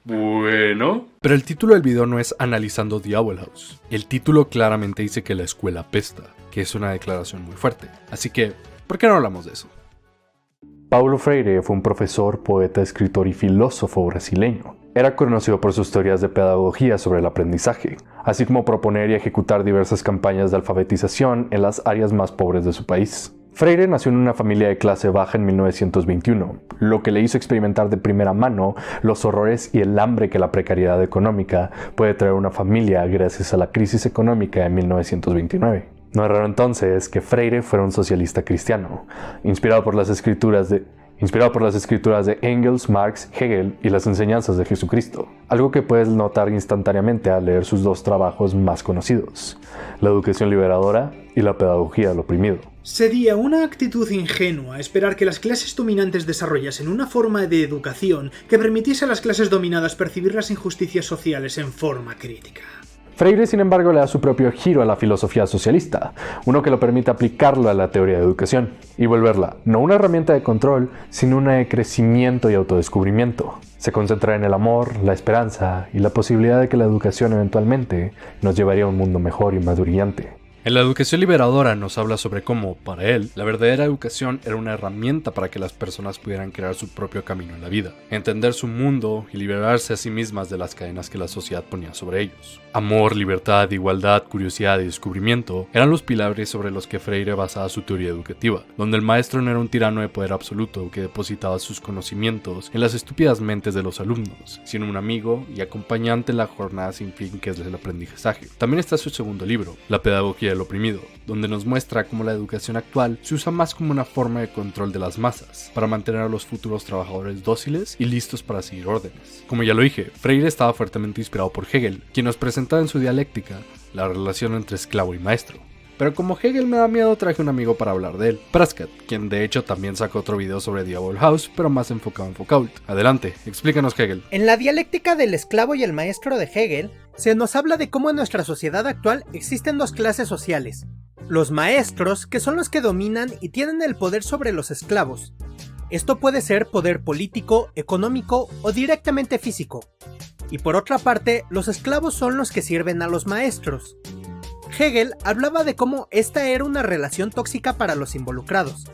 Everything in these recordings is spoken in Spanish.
Bueno. Pero el título del video no es Analizando The Owl House. El título claramente dice que la escuela apesta, que es una declaración muy fuerte. Así que, ¿por qué no hablamos de eso? Paulo Freire fue un profesor, poeta, escritor y filósofo brasileño. Era conocido por sus teorías de pedagogía sobre el aprendizaje, así como proponer y ejecutar diversas campañas de alfabetización en las áreas más pobres de su país. Freire nació en una familia de clase baja en 1921, lo que le hizo experimentar de primera mano los horrores y el hambre que la precariedad económica puede traer a una familia gracias a la crisis económica de 1929. No es raro entonces que Freire fuera un socialista cristiano, inspirado por las escrituras de Engels, Marx, Hegel y las enseñanzas de Jesucristo, algo que puedes notar instantáneamente al leer sus dos trabajos más conocidos, La educación liberadora y La pedagogía del oprimido. Sería una actitud ingenua esperar que las clases dominantes desarrollasen una forma de educación que permitiese a las clases dominadas percibir las injusticias sociales en forma crítica. Freire, sin embargo, le da su propio giro a la filosofía socialista, uno que lo permite aplicarlo a la teoría de educación y volverla no una herramienta de control, sino una de crecimiento y autodescubrimiento. Se concentra en el amor, la esperanza y la posibilidad de que la educación eventualmente nos llevaría a un mundo mejor y más brillante. En la educación liberadora nos habla sobre cómo, para él, la verdadera educación era una herramienta para que las personas pudieran crear su propio camino en la vida, entender su mundo y liberarse a sí mismas de las cadenas que la sociedad ponía sobre ellos. Amor, libertad, igualdad, curiosidad y descubrimiento eran los pilares sobre los que Freire basaba su teoría educativa, donde el maestro no era un tirano de poder absoluto que depositaba sus conocimientos en las estúpidas mentes de los alumnos, sino un amigo y acompañante en la jornada sin fin que es el aprendizaje. También está su segundo libro, La pedagogía del oprimido, donde nos muestra cómo la educación actual se usa más como una forma de control de las masas, para mantener a los futuros trabajadores dóciles y listos para seguir órdenes. Como ya lo dije, Freire estaba fuertemente inspirado por Hegel, quien nos presentaba en su dialéctica la relación entre esclavo y maestro. Pero como Hegel me da miedo, traje un amigo para hablar de él, Prescott, quien de hecho también sacó otro video sobre The Owl House, pero más enfocado en Foucault. Adelante, explícanos Hegel. En la dialéctica del esclavo y el maestro de Hegel, se nos habla de cómo en nuestra sociedad actual existen dos clases sociales. Los maestros, que son los que dominan y tienen el poder sobre los esclavos. Esto puede ser poder político, económico o directamente físico. Y por otra parte, los esclavos son los que sirven a los maestros. Hegel hablaba de cómo esta era una relación tóxica para los involucrados,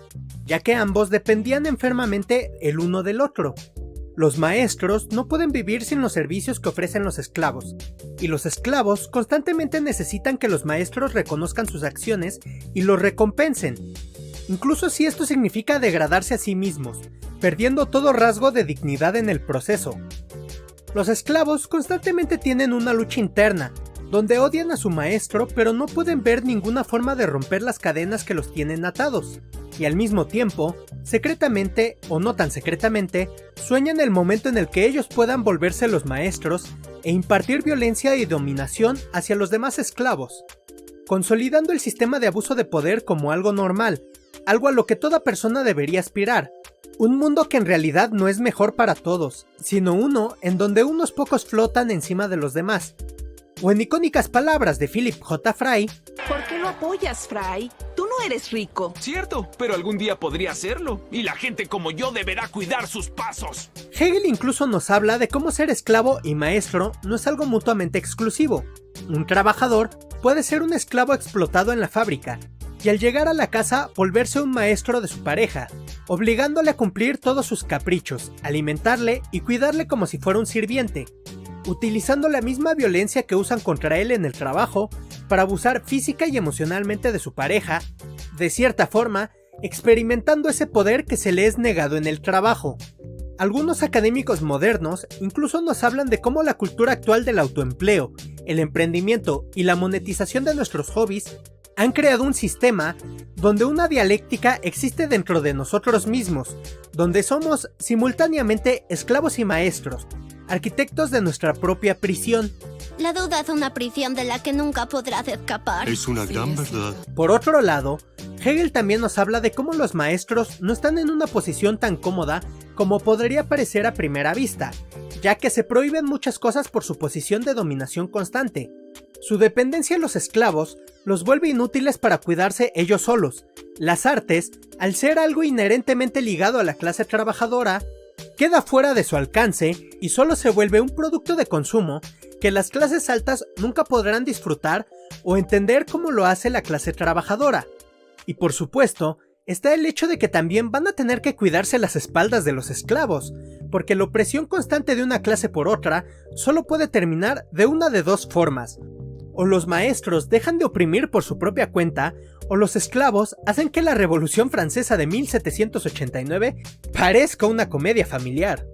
ya que ambos dependían enfermamente el uno del otro. Los maestros no pueden vivir sin los servicios que ofrecen los esclavos, y los esclavos constantemente necesitan que los maestros reconozcan sus acciones y los recompensen, incluso si esto significa degradarse a sí mismos, perdiendo todo rasgo de dignidad en el proceso. Los esclavos constantemente tienen una lucha interna, donde odian a su maestro pero no pueden ver ninguna forma de romper las cadenas que los tienen atados, y al mismo tiempo, secretamente o no tan secretamente, sueñan el momento en el que ellos puedan volverse los maestros e impartir violencia y dominación hacia los demás esclavos, consolidando el sistema de abuso de poder como algo normal, algo a lo que toda persona debería aspirar. Un mundo que en realidad no es mejor para todos, sino uno en donde unos pocos flotan encima de los demás. O en icónicas palabras de Philip J. Fry: ¿por qué lo apoyas, Fry? Tú no eres rico. Cierto, pero algún día podría hacerlo, y la gente como yo deberá cuidar sus pasos. Hegel incluso nos habla de cómo ser esclavo y maestro no es algo mutuamente exclusivo. Un trabajador puede ser un esclavo explotado en la fábrica, y al llegar a la casa volverse un maestro de su pareja, obligándole a cumplir todos sus caprichos, alimentarle y cuidarle como si fuera un sirviente, utilizando la misma violencia que usan contra él en el trabajo para abusar física y emocionalmente de su pareja, de cierta forma, experimentando ese poder que se le es negado en el trabajo. Algunos académicos modernos incluso nos hablan de cómo la cultura actual del autoempleo, el emprendimiento y la monetización de nuestros hobbies han creado un sistema donde una dialéctica existe dentro de nosotros mismos, donde somos simultáneamente esclavos y maestros, arquitectos de nuestra propia prisión. La deuda es una prisión de la que nunca podrás escapar. Es una gran verdad. Por otro lado, Hegel también nos habla de cómo los maestros no están en una posición tan cómoda como podría parecer a primera vista, ya que se prohíben muchas cosas por su posición de dominación constante. Su dependencia a los esclavos los vuelve inútiles para cuidarse ellos solos. Las artes, al ser algo inherentemente ligado a la clase trabajadora, queda fuera de su alcance y solo se vuelve un producto de consumo que las clases altas nunca podrán disfrutar o entender como lo hace la clase trabajadora. Y por supuesto, está el hecho de que también van a tener que cuidarse las espaldas de los esclavos, porque la opresión constante de una clase por otra solo puede terminar de una de dos formas. O los maestros dejan de oprimir por su propia cuenta, o los esclavos hacen que la Revolución Francesa de 1789 parezca una comedia familiar.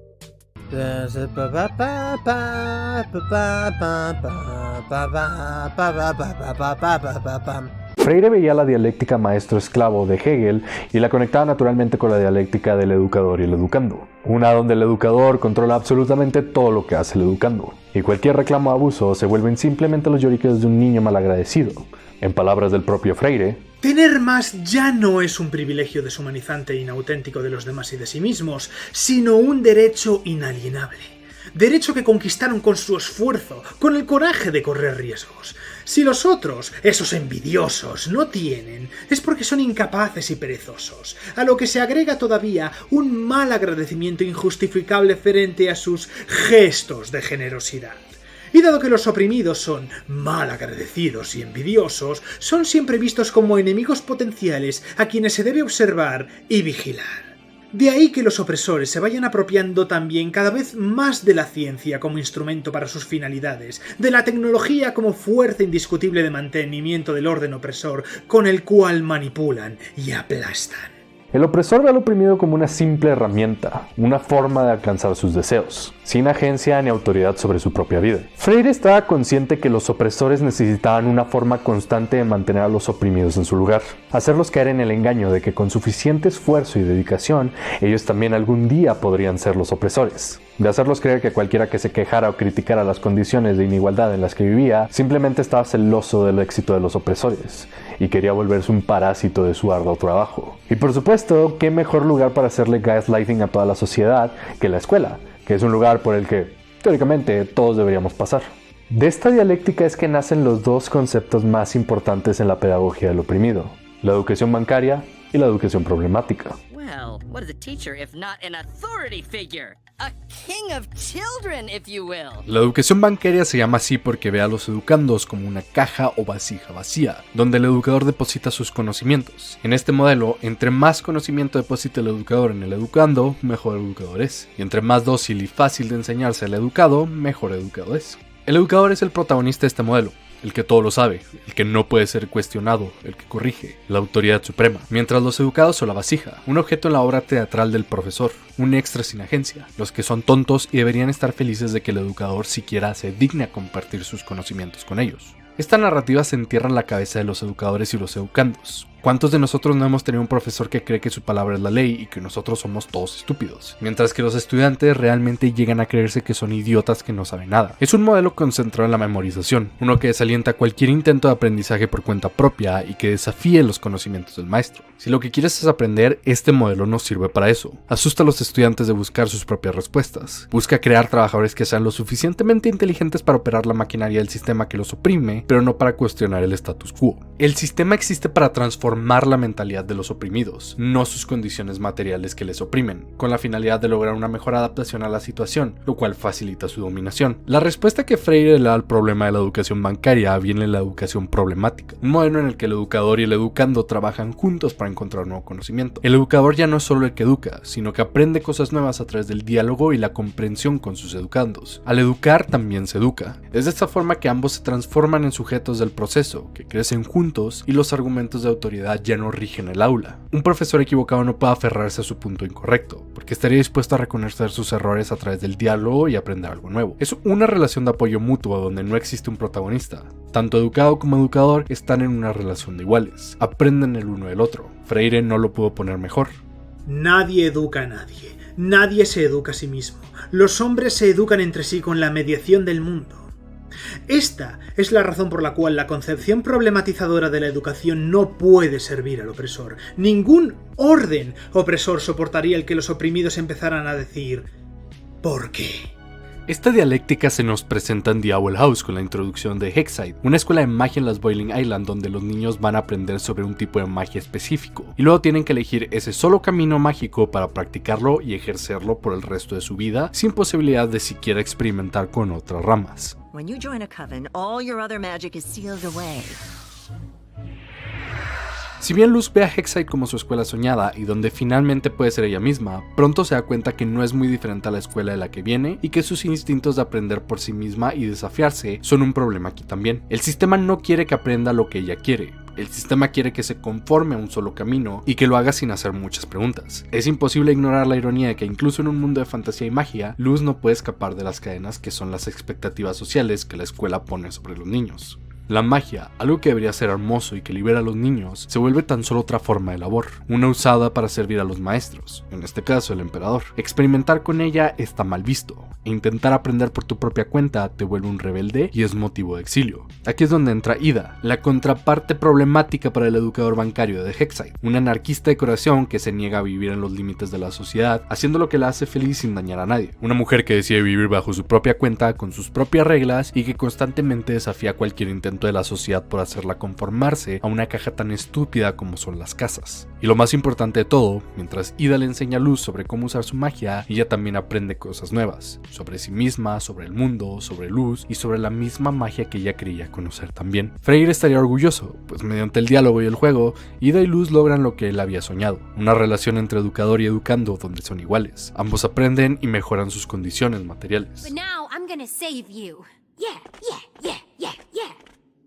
Freire veía la dialéctica maestro-esclavo de Hegel y la conectaba naturalmente con la dialéctica del educador y el educando. Una donde el educador controla absolutamente todo lo que hace el educando, y cualquier reclamo o abuso se vuelven simplemente los lloriqueos de un niño malagradecido. En palabras del propio Freire, tener más ya no es un privilegio deshumanizante e inauténtico de los demás y de sí mismos, sino un derecho inalienable. Derecho que conquistaron con su esfuerzo, con el coraje de correr riesgos. Si los otros, esos envidiosos, no tienen, es porque son incapaces y perezosos, a lo que se agrega todavía un mal agradecimiento injustificable frente a sus gestos de generosidad. Y dado que los oprimidos son mal agradecidos y envidiosos, son siempre vistos como enemigos potenciales a quienes se debe observar y vigilar. De ahí que los opresores se vayan apropiando también cada vez más de la ciencia como instrumento para sus finalidades, de la tecnología como fuerza indiscutible de mantenimiento del orden opresor con el cual manipulan y aplastan. el opresor ve al oprimido como una simple herramienta, una forma de alcanzar sus deseos, sin agencia ni autoridad sobre su propia vida. Freire estaba consciente que los opresores necesitaban una forma constante de mantener a los oprimidos en su lugar, hacerlos caer en el engaño de que con suficiente esfuerzo y dedicación, ellos también algún día podrían ser los opresores, de hacerlos creer que cualquiera que se quejara o criticara las condiciones de inigualdad en las que vivía, simplemente estaba celoso del éxito de los opresores, y quería volverse un parásito de su arduo trabajo. Y por supuesto, ¿qué mejor lugar para hacerle gaslighting a toda la sociedad que la escuela? Que es un lugar por el que, teóricamente, todos deberíamos pasar. De esta dialéctica es que nacen los dos conceptos más importantes en la pedagogía del oprimido: la educación bancaria y la educación problemática. Well, what is a teacher if not an authority figure? A king of children, if you will. La educación bancaria se llama así porque ve a los educandos como una caja o vasija vacía, donde el educador deposita sus conocimientos. En este modelo, entre más conocimiento deposita el educador en el educando, mejor educador es. Y entre más dócil y fácil de enseñarse al educado, mejor educado es. El educador es el protagonista de este modelo, el que todo lo sabe, el que no puede ser cuestionado, el que corrige, la autoridad suprema, mientras los educados son la vasija, un objeto en la obra teatral del profesor, un extra sin agencia, los que son tontos y deberían estar felices de que el educador siquiera se digna a compartir sus conocimientos con ellos. Esta narrativa se entierra en la cabeza de los educadores y los educandos. ¿Cuántos de nosotros no hemos tenido un profesor que cree que su palabra es la ley y que nosotros somos todos estúpidos? Mientras que los estudiantes realmente llegan a creerse que son idiotas que no saben nada. Es un modelo concentrado en la memorización, uno que desalienta cualquier intento de aprendizaje por cuenta propia y que desafíe los conocimientos del maestro. Si lo que quieres es aprender, este modelo no sirve para eso. Asusta a los estudiantes de buscar sus propias respuestas. Busca crear trabajadores que sean lo suficientemente inteligentes para operar la maquinaria del sistema que los oprime, pero no para cuestionar el status quo. El sistema existe para transformar la mentalidad de los oprimidos, no sus condiciones materiales que les oprimen, con la finalidad de lograr una mejor adaptación a la situación, lo cual facilita su dominación. La respuesta que Freire le da al problema de la educación bancaria viene en la educación problemática, un modelo en el que el educador y el educando trabajan juntos para encontrar nuevo conocimiento. El educador ya no es solo el que educa, sino que aprende cosas nuevas a través del diálogo y la comprensión con sus educandos. Al educar también se educa. Es de esta forma que ambos se transforman en sujetos del proceso, que crecen juntos y los argumentos de autoridad ya no rigen el aula. Un profesor equivocado no puede aferrarse a su punto incorrecto, porque estaría dispuesto a reconocer sus errores a través del diálogo y aprender algo nuevo. Es una relación de apoyo mutuo donde no existe un protagonista. Tanto educado como educador están en una relación de iguales, aprenden el uno del otro. Freire no lo pudo poner mejor. Nadie educa a nadie, nadie se educa a sí mismo. Los hombres se educan entre sí con la mediación del mundo. Esta es la razón por la cual la concepción problematizadora de la educación no puede servir al opresor. Ningún orden opresor soportaría el que los oprimidos empezaran a decir ¿por qué? Esta dialéctica se nos presenta en The Owl House con la introducción de Hexside, una escuela de magia en las Boiling Island donde los niños van a aprender sobre un tipo de magia específico y luego tienen que elegir ese solo camino mágico para practicarlo y ejercerlo por el resto de su vida sin posibilidad de siquiera experimentar con otras ramas. When you join a coven, all your other magic is sealed away. Si bien Luz ve a Hexside como su escuela soñada y donde finalmente puede ser ella misma, pronto se da cuenta que no es muy diferente a la escuela de la que viene y que sus instintos de aprender por sí misma y desafiarse son un problema aquí también. El sistema no quiere que aprenda lo que ella quiere. El sistema quiere que se conforme a un solo camino y que lo haga sin hacer muchas preguntas. Es imposible ignorar la ironía de que incluso en un mundo de fantasía y magia, Luz no puede escapar de las cadenas que son las expectativas sociales que la escuela pone sobre los niños. La magia, algo que debería ser hermoso y que libera a los niños, se vuelve tan solo otra forma de labor, una usada para servir a los maestros, en este caso el emperador. Experimentar con ella está mal visto, e intentar aprender por tu propia cuenta te vuelve un rebelde y es motivo de exilio. Aquí es donde entra Ida, la contraparte problemática para el educador bancario de Hexside, una anarquista de corazón que se niega a vivir en los límites de la sociedad, haciendo lo que la hace feliz sin dañar a nadie. Una mujer que decide vivir bajo su propia cuenta, con sus propias reglas y que constantemente desafía cualquier intento de la sociedad por hacerla conformarse a una caja tan estúpida como son las casas. Y lo más importante de todo, mientras Ida le enseña a Luz sobre cómo usar su magia, ella también aprende cosas nuevas, sobre sí misma, sobre el mundo, sobre Luz y sobre la misma magia que ella creía conocer también. Freyre estaría orgulloso, pues mediante el diálogo y el juego, Ida y Luz logran lo que él había soñado, una relación entre educador y educando donde son iguales. Ambos aprenden y mejoran sus condiciones materiales. But now I'm gonna save you. Yeah.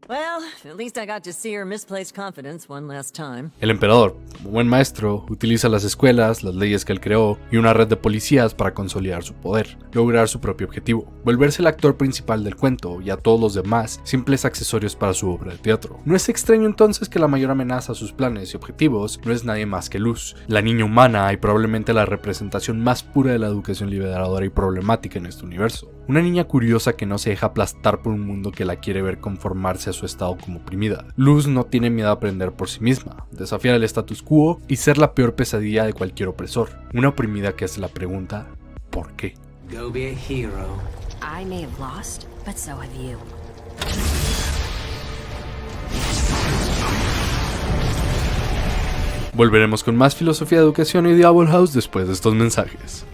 Well, at least I got to see her misplaced confidence one last time. El emperador, como buen maestro, utiliza las escuelas, las leyes que él creó y una red de policías para consolidar su poder, lograr su propio objetivo, volverse el actor principal del cuento y a todos los demás simples accesorios para su obra de teatro. No es extraño entonces que la mayor amenaza a sus planes y objetivos no es nadie más que Luz, la niña humana y probablemente la representación más pura de la educación liberadora y problemática en este universo. Una niña curiosa que no se deja aplastar por un mundo que la quiere ver conformarse a su estado como oprimida. Luz no tiene miedo a aprender por sí misma, desafiar el status quo y ser la peor pesadilla de cualquier opresor. Una oprimida que hace la pregunta, ¿por qué? Go be a hero. I may have lost, but so have you. Volveremos con más filosofía de educación y The Owl House después de estos mensajes.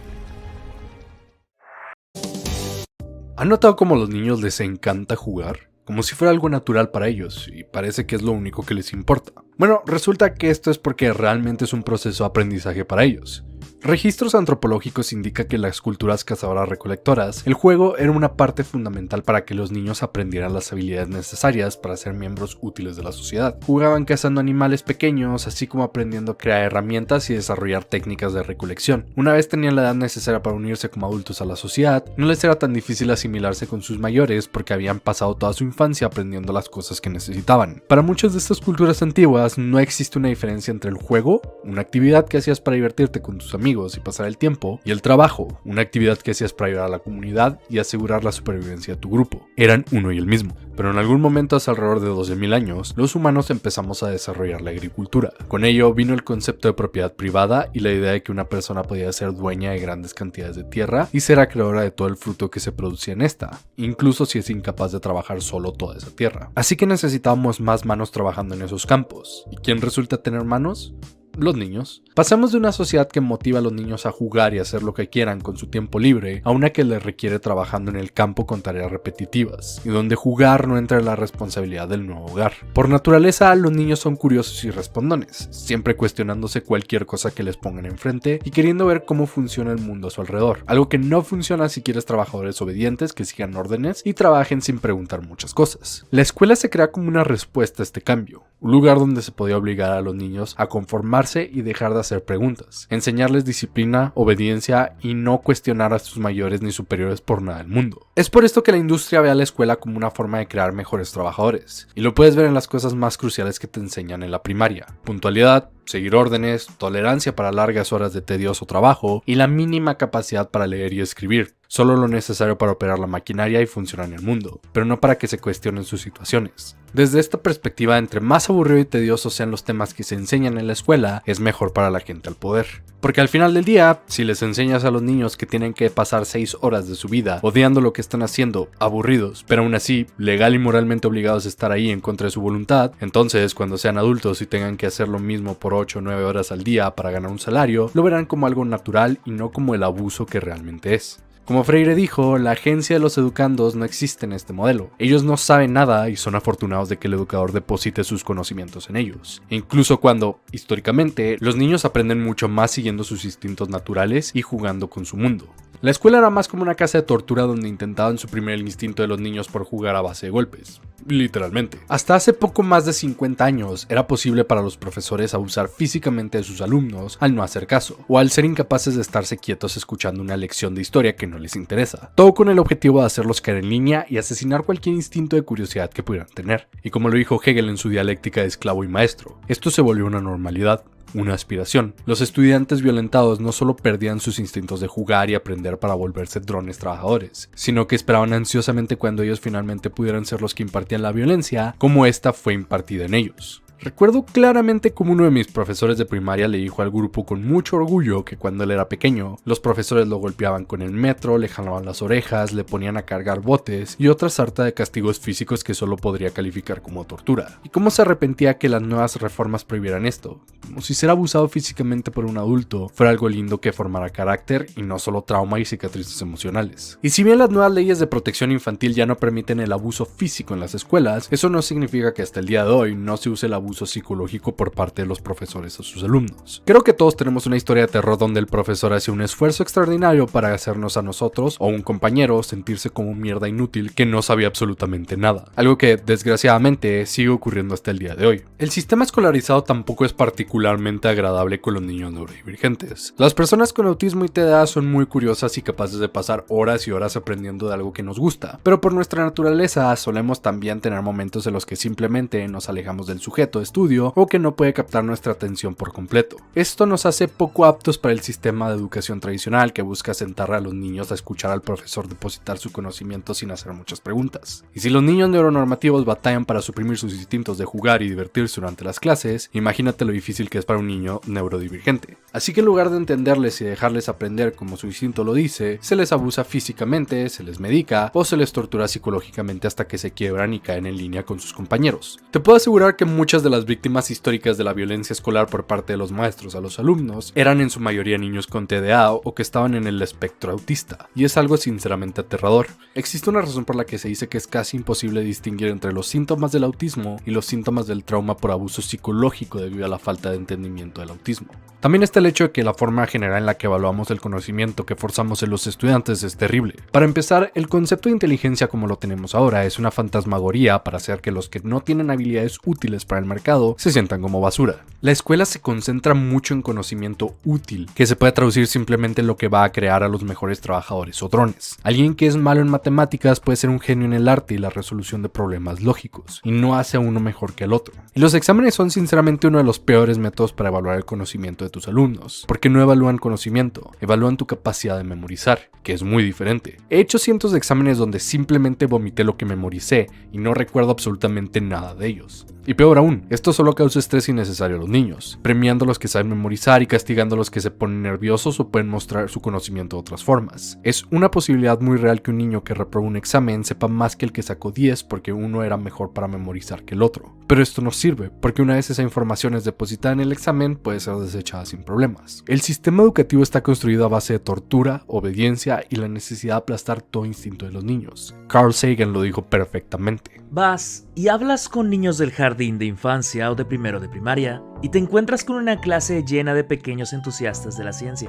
¿Han notado cómo a los niños les encanta jugar? Como si fuera algo natural para ellos, y parece que es lo único que les importa. Bueno, resulta que esto es porque realmente es un proceso de aprendizaje para ellos. Registros antropológicos indican que en las culturas cazadoras-recolectoras, el juego era una parte fundamental para que los niños aprendieran las habilidades necesarias para ser miembros útiles de la sociedad. Jugaban cazando animales pequeños, así como aprendiendo a crear herramientas y desarrollar técnicas de recolección. Una vez tenían la edad necesaria para unirse como adultos a la sociedad, no les era tan difícil asimilarse con sus mayores porque habían pasado toda su infancia aprendiendo las cosas que necesitaban. Para muchas de estas culturas antiguas, no existe una diferencia entre el juego, una actividad que hacías para divertirte con tus amigos y pasar el tiempo, y el trabajo, una actividad que hacías para ayudar a la comunidad y asegurar la supervivencia de tu grupo. Eran uno y el mismo. Pero en algún momento hace alrededor de 12.000 años, los humanos empezamos a desarrollar la agricultura. Con ello vino el concepto de propiedad privada y la idea de que una persona podía ser dueña de grandes cantidades de tierra y ser acreedora de todo el fruto que se producía en esta, incluso si es incapaz de trabajar solo toda esa tierra. Así que necesitábamos más manos trabajando en esos campos. ¿Y quién resulta tener manos? Los niños. Pasamos de una sociedad que motiva a los niños a jugar y hacer lo que quieran con su tiempo libre a una que les requiere trabajando en el campo con tareas repetitivas y donde jugar no entra en la responsabilidad del nuevo hogar. Por naturaleza, los niños son curiosos y respondones, siempre cuestionándose cualquier cosa que les pongan enfrente y queriendo ver cómo funciona el mundo a su alrededor, algo que no funciona si quieres trabajadores obedientes que sigan órdenes y trabajen sin preguntar muchas cosas. La escuela se crea como una respuesta a este cambio, un lugar donde se podía obligar a los niños a conformarse y dejar de hacer preguntas, enseñarles disciplina, obediencia y no cuestionar a sus mayores ni superiores por nada del mundo. Es por esto que la industria ve a la escuela como una forma de crear mejores trabajadores, y lo puedes ver en las cosas más cruciales que te enseñan en la primaria: puntualidad, seguir órdenes, tolerancia para largas horas de tedioso trabajo y la mínima capacidad para leer y escribir. Solo lo necesario para operar la maquinaria y funcionar en el mundo, pero no para que se cuestionen sus situaciones. Desde esta perspectiva, entre más aburrido y tediosos sean los temas que se enseñan en la escuela, es mejor para la gente al poder. Porque al final del día, si les enseñas a los niños que tienen que pasar 6 horas de su vida odiando lo que están haciendo, aburridos, pero aún así legal y moralmente obligados a estar ahí en contra de su voluntad, entonces cuando sean adultos y tengan que hacer lo mismo por 8 o 9 horas al día para ganar un salario, lo verán como algo natural y no como el abuso que realmente es. Como Freire dijo, la agencia de los educandos no existe en este modelo. Ellos no saben nada y son afortunados de que el educador deposite sus conocimientos en ellos. Incluso cuando, históricamente, los niños aprenden mucho más siguiendo sus instintos naturales y jugando con su mundo. La escuela era más como una casa de tortura donde intentaban suprimir el instinto de los niños por jugar a base de golpes. Literalmente. Hasta hace poco más de 50 años era posible para los profesores abusar físicamente de sus alumnos al no hacer caso, o al ser incapaces de estarse quietos escuchando una lección de historia que no les interesa. Todo con el objetivo de hacerlos caer en línea y asesinar cualquier instinto de curiosidad que pudieran tener. Y como lo dijo Hegel en su dialéctica de esclavo y maestro, esto se volvió una normalidad. Una aspiración. Los estudiantes violentados no solo perdían sus instintos de jugar y aprender para volverse drones trabajadores, sino que esperaban ansiosamente cuando ellos finalmente pudieran ser los que impartían la violencia, como esta fue impartida en ellos. Recuerdo claramente como uno de mis profesores de primaria le dijo al grupo con mucho orgullo que cuando él era pequeño, los profesores lo golpeaban con el metro, le jalaban las orejas, le ponían a cargar botes y otra sarta de castigos físicos que solo podría calificar como tortura. Y cómo se arrepentía que las nuevas reformas prohibieran esto, como si ser abusado físicamente por un adulto fuera algo lindo que formara carácter y no solo trauma y cicatrices emocionales. Y si bien las nuevas leyes de protección infantil ya no permiten el abuso físico en las escuelas, eso no significa que hasta el día de hoy no se use el abuso psicológico por parte de los profesores a sus alumnos. Creo que todos tenemos una historia de terror donde el profesor hace un esfuerzo extraordinario para hacernos a nosotros o un compañero sentirse como un mierda inútil que no sabía absolutamente nada, algo que desgraciadamente sigue ocurriendo hasta el día de hoy. El sistema escolarizado tampoco es particularmente agradable con los niños neurodivergentes. Las personas con autismo y TDA son muy curiosas y capaces de pasar horas y horas aprendiendo de algo que nos gusta, pero por nuestra naturaleza solemos también tener momentos en los que simplemente nos alejamos del sujeto de estudio o que no puede captar nuestra atención por completo. Esto nos hace poco aptos para el sistema de educación tradicional que busca sentar a los niños a escuchar al profesor depositar su conocimiento sin hacer muchas preguntas. Y si los niños neuronormativos batallan para suprimir sus instintos de jugar y divertirse durante las clases, imagínate lo difícil que es para un niño neurodivergente. Así que en lugar de entenderles y dejarles aprender como su instinto lo dice, se les abusa físicamente, se les medica o se les tortura psicológicamente hasta que se quiebran y caen en línea con sus compañeros. Te puedo asegurar que muchas de las víctimas históricas de la violencia escolar por parte de los maestros a los alumnos eran en su mayoría niños con TDA o que estaban en el espectro autista, y es algo sinceramente aterrador. Existe una razón por la que se dice que es casi imposible distinguir entre los síntomas del autismo y los síntomas del trauma por abuso psicológico debido a la falta de entendimiento del autismo. También está el hecho de que la forma general en la que evaluamos el conocimiento que forzamos en los estudiantes es terrible. Para empezar, el concepto de inteligencia como lo tenemos ahora es una fantasmagoría para hacer que los que no tienen habilidades útiles para el mercado se sientan como basura. La escuela se concentra mucho en conocimiento útil, que se puede traducir simplemente en lo que va a crear a los mejores trabajadores o drones. Alguien que es malo en matemáticas puede ser un genio en el arte y la resolución de problemas lógicos, y no hace a uno mejor que el otro. Y los exámenes son sinceramente uno de los peores métodos para evaluar el conocimiento de tus alumnos, porque no evalúan conocimiento, evalúan tu capacidad de memorizar, que es muy diferente. He hecho cientos de exámenes donde simplemente vomité lo que memoricé y no recuerdo absolutamente nada de ellos. Y peor aún, esto solo causa estrés innecesario a los niños, premiando a los que saben memorizar y castigando a los que se ponen nerviosos o pueden mostrar su conocimiento de otras formas. Es una posibilidad muy real que un niño que reprobó un examen sepa más que el que sacó 10 porque uno era mejor para memorizar que el otro. Pero esto no sirve, porque una vez esa información es depositada en el examen, puede ser desechada sin problemas. El sistema educativo está construido a base de tortura, obediencia y la necesidad de aplastar todo instinto de los niños. Carl Sagan lo dijo perfectamente. Vas y hablas con niños del jardín de infancia o de primero de primaria y te encuentras con una clase llena de pequeños entusiastas de la ciencia.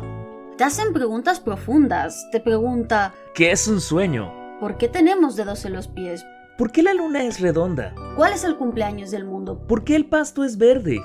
Te hacen preguntas profundas. Te pregunta: ¿qué es un sueño? ¿por qué tenemos dedos en los pies? ¿Por qué la luna es redonda? ¿Cuál es el cumpleaños del mundo? ¿Por qué el pasto es verde?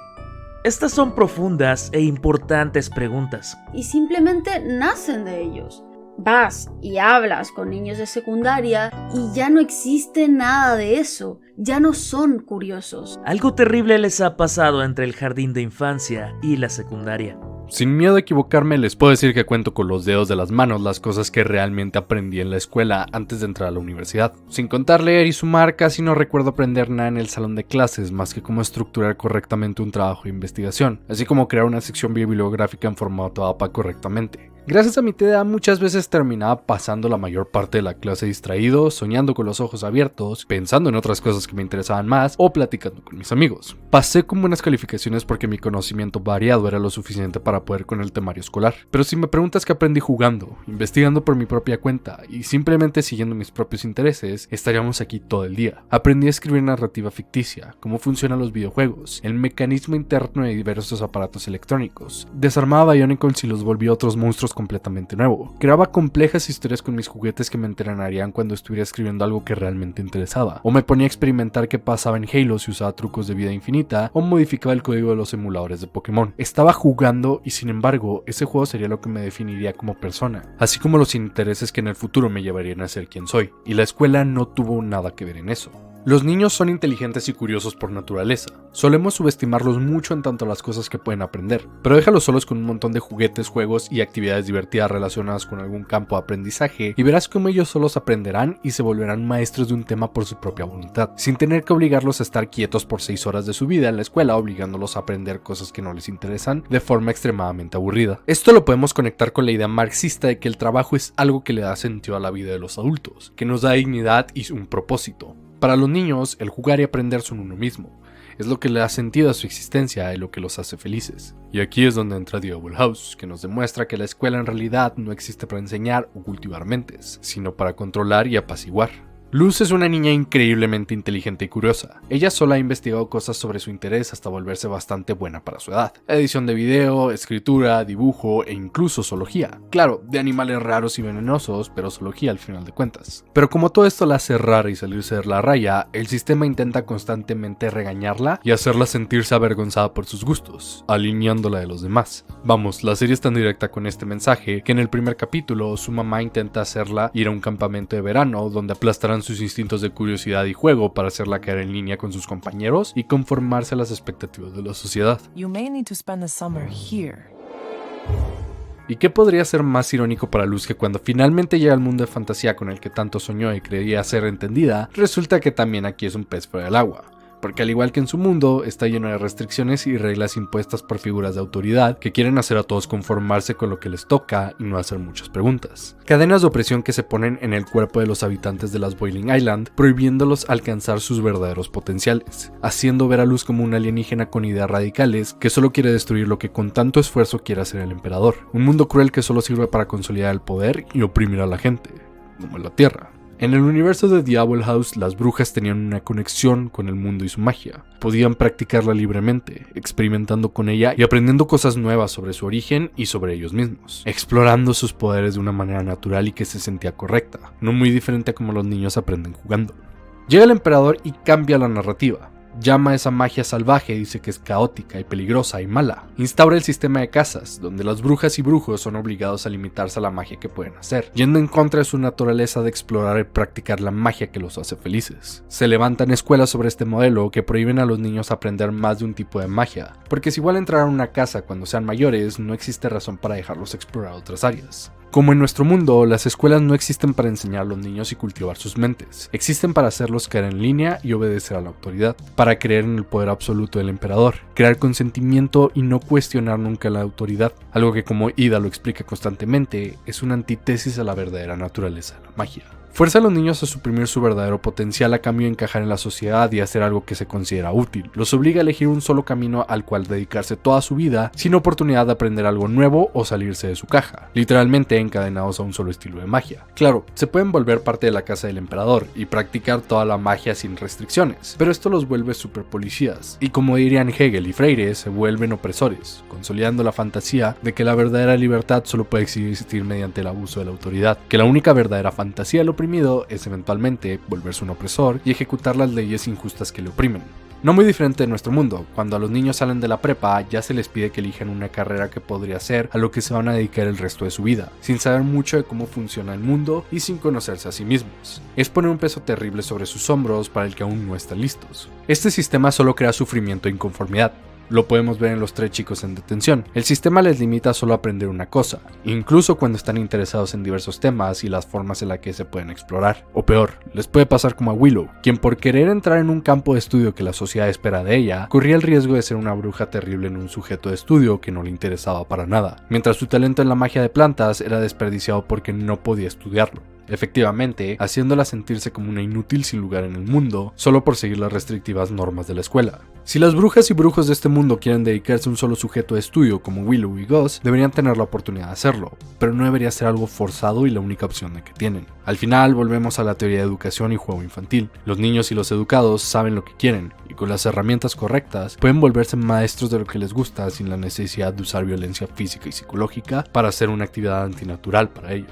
Estas son profundas e importantes preguntas. Y simplemente nacen de ellos. vas y hablas con niños de secundaria y ya no existe nada de eso, ya no son curiosos. Algo terrible les ha pasado entre el jardín de infancia y la secundaria. Sin miedo a equivocarme, les puedo decir que cuento con los dedos de las manos las cosas que realmente aprendí en la escuela antes de entrar a la universidad. Sin contar leer y sumar, casi no recuerdo aprender nada en el salón de clases más que cómo estructurar correctamente un trabajo de investigación, así como crear una sección bibliográfica en formato APA correctamente. Gracias a mi TDA muchas veces terminaba pasando la mayor parte de la clase distraído, soñando con los ojos abiertos, pensando en otras cosas que me interesaban más o platicando con mis amigos. Pasé con buenas calificaciones porque mi conocimiento variado era lo suficiente para poder con el temario escolar. Pero si me preguntas qué aprendí jugando, investigando por mi propia cuenta y simplemente siguiendo mis propios intereses, estaríamos aquí todo el día. Aprendí a escribir narrativa ficticia, cómo funcionan los videojuegos, el mecanismo interno de diversos aparatos electrónicos. Desarmaba Bionicles y los volví otros monstruos completamente nuevo. Creaba complejas historias con mis juguetes que me entrenarían cuando estuviera escribiendo algo que realmente interesaba. O me ponía a experimentar qué pasaba en Halo si usaba trucos de vida infinita, o modificaba el código de los emuladores de Pokémon. Estaba jugando y sin embargo, ese juego sería lo que me definiría como persona, así como los intereses que en el futuro me llevarían a ser quien soy. Y la escuela no tuvo nada que ver en eso. Los niños son inteligentes y curiosos por naturaleza. Solemos subestimarlos mucho en tanto a las cosas que pueden aprender, pero déjalos solos con un montón de juguetes, juegos y actividades divertidas relacionadas con algún campo de aprendizaje y verás cómo ellos solos aprenderán y se volverán maestros de un tema por su propia voluntad, sin tener que obligarlos a estar quietos por 6 horas de su vida en la escuela, obligándolos a aprender cosas que no les interesan de forma extremadamente aburrida. Esto lo podemos conectar con la idea marxista de que el trabajo es algo que le da sentido a la vida de los adultos, que nos da dignidad y un propósito. Para los niños, el jugar y aprender son uno mismo. Es lo que le da sentido a su existencia y lo que los hace felices. Y aquí es donde entra The Owl House, que nos demuestra que la escuela en realidad no existe para enseñar o cultivar mentes, sino para controlar y apaciguar. Luz es una niña increíblemente inteligente y curiosa. Ella sola ha investigado cosas sobre su interés hasta volverse bastante buena para su edad. Edición de video, escritura, dibujo e incluso zoología. Claro, de animales raros y venenosos, pero zoología al final de cuentas. Pero como todo esto la hace rara y salirse de la raya, el sistema intenta constantemente regañarla y hacerla sentirse avergonzada por sus gustos, alineándola de los demás. Vamos, la serie es tan directa con este mensaje que en el primer capítulo su mamá intenta hacerla ir a un campamento de verano donde aplastarán sus instintos de curiosidad y juego para hacerla caer en línea con sus compañeros y conformarse a las expectativas de la sociedad. You may need to spend the summer here. ¿Y qué podría ser más irónico para Luz que cuando finalmente llega al mundo de fantasía con el que tanto soñó y creía ser entendida, resulta que también aquí es un pez fuera del agua? Porque al igual que en su mundo, está lleno de restricciones y reglas impuestas por figuras de autoridad que quieren hacer a todos conformarse con lo que les toca y no hacer muchas preguntas. Cadenas de opresión que se ponen en el cuerpo de los habitantes de las Boiling Island, prohibiéndolos alcanzar sus verdaderos potenciales, haciendo ver a Luz como un alienígena con ideas radicales que solo quiere destruir lo que con tanto esfuerzo quiere hacer el emperador. Un mundo cruel que solo sirve para consolidar el poder y oprimir a la gente, como en la Tierra. En el universo de The Owl House, las brujas tenían una conexión con el mundo y su magia. Podían practicarla libremente, experimentando con ella y aprendiendo cosas nuevas sobre su origen y sobre ellos mismos, explorando sus poderes de una manera natural y que se sentía correcta, no muy diferente a como los niños aprenden jugando. Llega el emperador y cambia la narrativa. Llama a esa magia salvaje y dice que es caótica y peligrosa y mala. Instaura el sistema de casas, donde las brujas y brujos son obligados a limitarse a la magia que pueden hacer, yendo en contra de su naturaleza de explorar y practicar la magia que los hace felices. Se levantan escuelas sobre este modelo que prohíben a los niños aprender más de un tipo de magia, porque si igual entrar a una casa cuando sean mayores, no existe razón para dejarlos explorar otras áreas. Como en nuestro mundo, las escuelas no existen para enseñar a los niños y cultivar sus mentes. Existen para hacerlos caer en línea y obedecer a la autoridad, para creer en el poder absoluto del emperador, crear consentimiento y no cuestionar nunca la autoridad, algo que como Ida lo explica constantemente, es una antítesis a la verdadera naturaleza de la magia. Fuerza a los niños a suprimir su verdadero potencial a cambio de encajar en la sociedad y hacer algo que se considera útil. Los obliga a elegir un solo camino al cual dedicarse toda su vida, sin oportunidad de aprender algo nuevo o salirse de su caja, literalmente encadenados a un solo estilo de magia. Claro, se pueden volver parte de la casa del emperador y practicar toda la magia sin restricciones, pero esto los vuelve super policías, y como dirían Hegel y Freire, se vuelven opresores, consolidando la fantasía de que la verdadera libertad solo puede existir mediante el abuso de la autoridad, que la única verdadera fantasía del oprimido es eventualmente volverse un opresor y ejecutar las leyes injustas que le oprimen. No muy diferente de nuestro mundo, cuando a los niños salen de la prepa ya se les pide que elijan una carrera que podría ser a lo que se van a dedicar el resto de su vida, sin saber mucho de cómo funciona el mundo y sin conocerse a sí mismos. Es poner un peso terrible sobre sus hombros para el que aún no están listos. Este sistema solo crea sufrimiento e inconformidad. Lo podemos ver en los 3 chicos en detención. El sistema les limita solo a aprender una cosa, incluso cuando están interesados en diversos temas y las formas en las que se pueden explorar. O peor, les puede pasar como a Willow, quien por querer entrar en un campo de estudio que la sociedad espera de ella, corría el riesgo de ser una bruja terrible en un sujeto de estudio que no le interesaba para nada, mientras su talento en la magia de plantas era desperdiciado porque no podía estudiarlo. Efectivamente, haciéndola sentirse como una inútil sin lugar en el mundo, solo por seguir las restrictivas normas de la escuela. Si las brujas y brujos de este mundo quieren dedicarse a un solo sujeto de estudio como Willow y Gus, deberían tener la oportunidad de hacerlo, pero no debería ser algo forzado y la única opción de que tienen. Al final, volvemos a la teoría de educación y juego infantil. Los niños y los educados saben lo que quieren, y con las herramientas correctas, pueden volverse maestros de lo que les gusta sin la necesidad de usar violencia física y psicológica para hacer una actividad antinatural para ellos.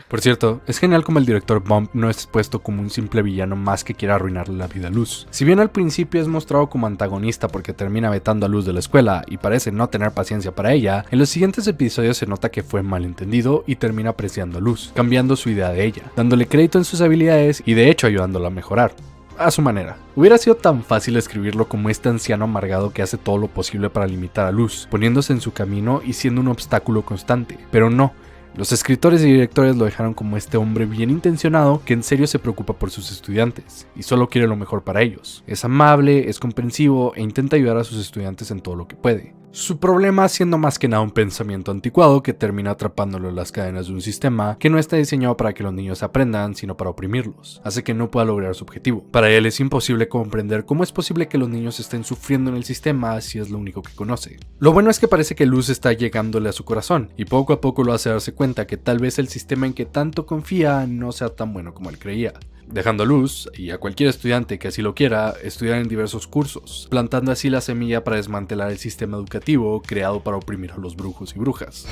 Por cierto, es genial como el director Bump no es expuesto como un simple villano más que quiere arruinarle la vida a Luz. Si bien al principio es mostrado como antagonista porque termina vetando a Luz de la escuela y parece no tener paciencia para ella, en los siguientes episodios se nota que fue malentendido y termina apreciando a Luz, cambiando su idea de ella, dándole crédito en sus habilidades y de hecho ayudándola a mejorar. A su manera. Hubiera sido tan fácil escribirlo como este anciano amargado que hace todo lo posible para limitar a Luz, poniéndose en su camino y siendo un obstáculo constante, pero no. Los escritores y directores lo dejaron como este hombre bien intencionado que en serio se preocupa por sus estudiantes y solo quiere lo mejor para ellos. Es amable, es comprensivo e intenta ayudar a sus estudiantes en todo lo que puede. Su problema siendo más que nada un pensamiento anticuado que termina atrapándolo en las cadenas de un sistema que no está diseñado para que los niños aprendan, sino para oprimirlos, hace que no pueda lograr su objetivo. Para él es imposible comprender cómo es posible que los niños estén sufriendo en el sistema si es lo único que conoce. Lo bueno es que parece que Luz está llegándole a su corazón, y poco a poco lo hace darse cuenta que tal vez el sistema en que tanto confía no sea tan bueno como él creía, dejando a Luz, y a cualquier estudiante que así lo quiera, estudiar en diversos cursos, plantando así la semilla para desmantelar el sistema educativo creado para oprimir a los brujos y brujas.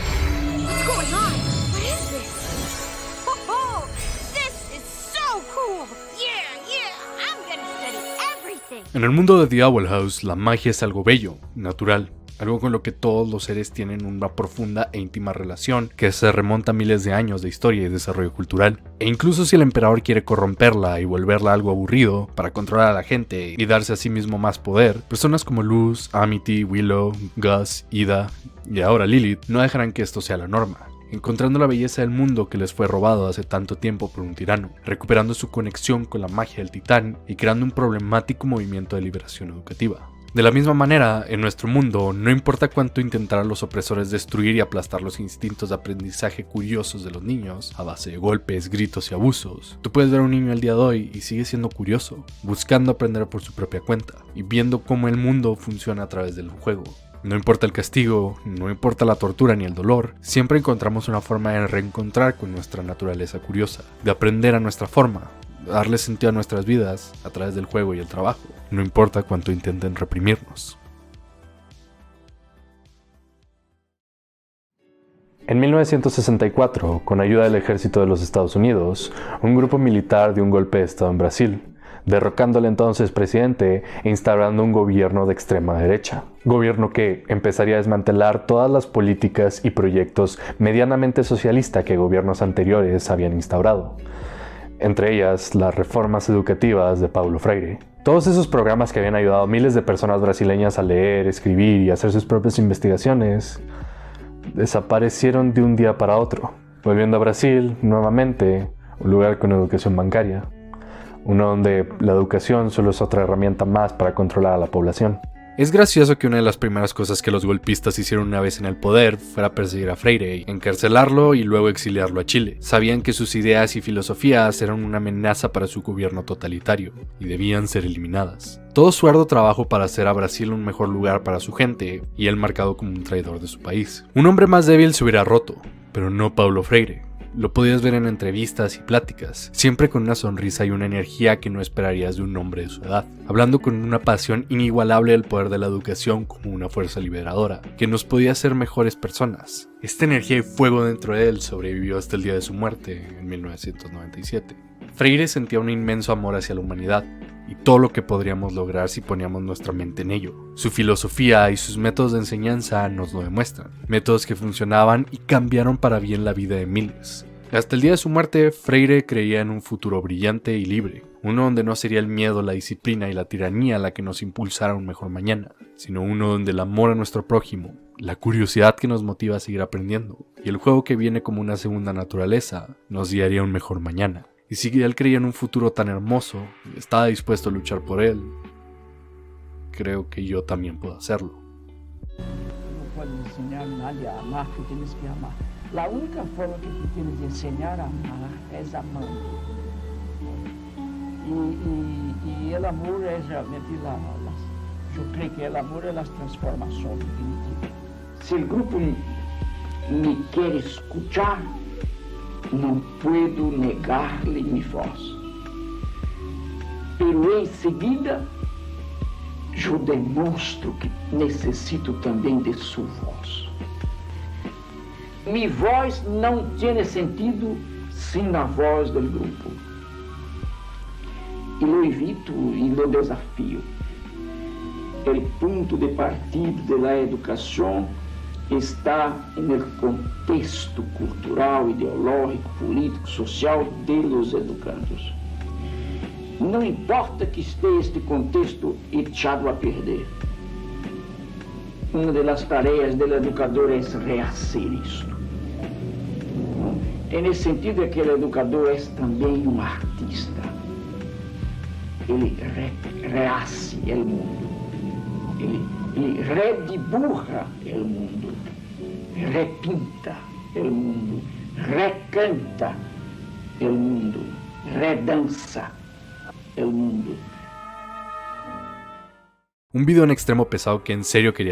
En el mundo de The Owl House, la magia es algo bello, natural, algo con lo que todos los seres tienen una profunda e íntima relación que se remonta a miles de años de historia y desarrollo cultural. E incluso si el emperador quiere corromperla y volverla algo aburrido para controlar a la gente y darse a sí mismo más poder, personas como Luz, Amity, Willow, Gus, Ida y ahora Lilith no dejarán que esto sea la norma, encontrando la belleza del mundo que les fue robado hace tanto tiempo por un tirano, recuperando su conexión con la magia del titán y creando un problemático movimiento de liberación educativa. De la misma manera, en nuestro mundo, no importa cuánto intentarán los opresores destruir y aplastar los instintos de aprendizaje curiosos de los niños, a base de golpes, gritos y abusos, tú puedes ver a un niño el día de hoy y sigue siendo curioso, buscando aprender por su propia cuenta, y viendo cómo el mundo funciona a través del juego. No importa el castigo, no importa la tortura ni el dolor, siempre encontramos una forma de reencontrar con nuestra naturaleza curiosa, de aprender a nuestra forma, darle sentido a nuestras vidas a través del juego y el trabajo, no importa cuánto intenten reprimirnos. En 1964, con ayuda del ejército de los Estados Unidos, un grupo militar dio un golpe de estado en Brasil, derrocando al entonces presidente e instaurando un gobierno de extrema derecha. Gobierno que empezaría a desmantelar todas las políticas y proyectos medianamente socialistas que gobiernos anteriores habían instaurado. Entre ellas, las reformas educativas de Paulo Freire. Todos esos programas que habían ayudado a miles de personas brasileñas a leer, escribir y hacer sus propias investigaciones, desaparecieron de un día para otro, volviendo a Brasil, nuevamente, un lugar con educación bancaria, uno donde la educación solo es otra herramienta más para controlar a la población. Es gracioso que una de las primeras cosas que los golpistas hicieron una vez en el poder fuera perseguir a Freire, encarcelarlo y luego exiliarlo a Chile. Sabían que sus ideas y filosofías eran una amenaza para su gobierno totalitario y debían ser eliminadas. Todo su arduo trabajo para hacer a Brasil un mejor lugar para su gente y él marcado como un traidor de su país. Un hombre más débil se hubiera roto, pero no Paulo Freire. Lo podías ver en entrevistas y pláticas, siempre con una sonrisa y una energía que no esperarías de un hombre de su edad, hablando con una pasión inigualable del poder de la educación como una fuerza liberadora, que nos podía hacer mejores personas. Esta energía y fuego dentro de él sobrevivió hasta el día de su muerte, en 1997. Freire sentía un inmenso amor hacia la humanidad, y todo lo que podríamos lograr si poníamos nuestra mente en ello. Su filosofía y sus métodos de enseñanza nos lo demuestran, métodos que funcionaban y cambiaron para bien la vida de miles. Hasta el día de su muerte, Freire creía en un futuro brillante y libre, uno donde no sería el miedo, la disciplina y la tiranía la que nos impulsara a un mejor mañana, sino uno donde el amor a nuestro prójimo, la curiosidad que nos motiva a seguir aprendiendo, y el juego que viene como una segunda naturaleza, nos guiaría a un mejor mañana. Y si él creía en un futuro tan hermoso y estaba dispuesto a luchar por él, creo que yo también puedo hacerlo. No puedo enseñar a nadie a amar, tú tienes que amar. La única forma que tú tienes de enseñar a amar es amando. Y el amor es realmente yo creo que el amor es la transformación definitiva. Si el grupo me quiere escuchar, não puedo negar-lhe minha voz. Pero em seguida, eu demonstro que necessito também de sua voz. Minha voz não tem sentido sem a voz do grupo. E lo evito e lo desafio. O ponto de partida da educação está no contexto cultural, ideológico, político, social de los educandos. Não importa que esteja este contexto echado a perder. Uma das tarefas do educador é rehacer isto. Nesse sentido é que o educador é também um artista. Ele rehace o mundo. Ele redibuja o mundo, repinta o mundo, recanta o mundo, redança o mundo. Un video en extremo pesado que en serio quería